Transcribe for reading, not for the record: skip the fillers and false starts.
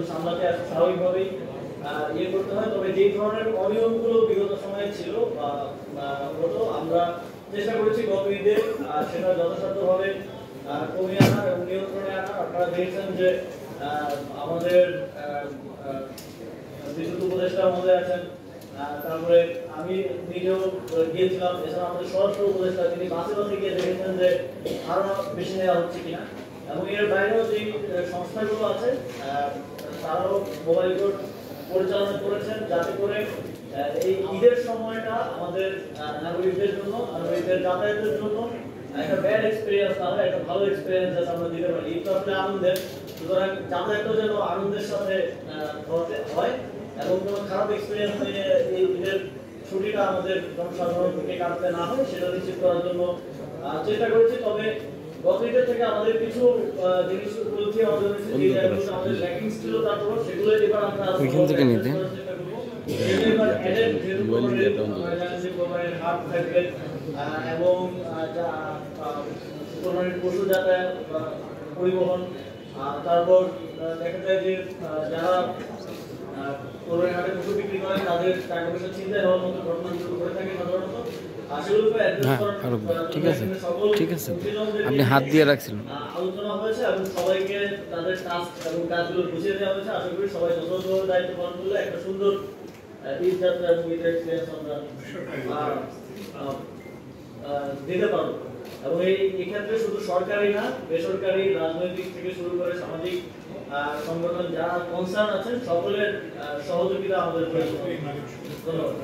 সামলাতে স্বাভাবিকভাবেই ইয়ে করতে হয়। তবে যে ধরনের অনিয়মগুলো বিগত সময়ে ছিল হতো, আমরা চেষ্টা করেছি গত ঈদে সেটা যথাসাধ্যভাবে কমিয়ে আনার এবং নিয়ন্ত্রণে আনার। আপনারা দেখছেন যে আমাদের বিদ্যুৎ উপদেষ্টা মহোদয় আছেন, তারপরে আমি নিজেও গিয়েছিলাম। এছাড়া আমাদের স্বরাষ্ট্র উপদেষ্টা তিনি বাসে বাসে গিয়ে দেখেছেন যে আরো বেশি নেওয়া হচ্ছে কিনা। এবং এর বাইরেও যে সংস্থাগুলো আছে তারাও মোবাইল কোর্ট পরিচালনা করেছেন, যাতে করে এই ঈদের সময়টা আমাদের নাগরিকদের জন্য, নাগরিকদের যাতায়াতের জন্য একটা ব্যাড এক্সপিরিয়েন্স না হয়, একটা ভালো এক্সপিরিয়েন্স যাতে আমরা দিতে পারি। ঈদ তো আসলে আনন্দের, সুতরাং যাতায়াতও যেন আনন্দের সাথে হয় এবং কোনো খারাপ এক্সপিরিয়েন্স নিয়ে এই ঈদের ছুটিটা আমাদের জনসাধারণ থেকে কাটতে না হয় সেটা নিশ্চিত করার জন্য চেষ্টা করেছি। তবে গত ঈদের থেকে আমাদের কিছু জিনিস উপলব্ধি আমাদের আমাদের ল্যাকিংস ছিল, তারপর সেগুলো এবার আমরা ওইখান থেকে নিতে এবং পশু যাতায়াত পরিবহন, তারপর দেখা যায় যে যারা কোরবানির হাটে পশু বিক্রি করেন তাদের টাকা পয়সা ছিনতাই হওয়ার মতো ঘটনাগুলো ঘটে থাকে সাধারণত। ঠিক আছে, ঠিক আছে, আপনি হাত দিয়ে রাখছিলেন। আলোচনা হয়েছে এবং সবাইকে তাদের টাস্ক এবং কাজগুলো বুঝিয়ে দেওয়া হয়েছে। আশা করি সবাই যথাযথভাবে দায়িত্ব পালন করলে একটা সুন্দর ঈদ যাত্রা এবং ঈদের এক্সপিরিয়েন্স আমরা দিতে পারবো। এবং এক্ষেত্রে শুধু সরকারি না, বেসরকারি, রাজনৈতিক থেকে শুরু করে সামাজিক সংগঠন যারা কনসার্ন আছেন সকলের সহযোগিতা আমাদের প্রয়োজন। ধন্যবাদ।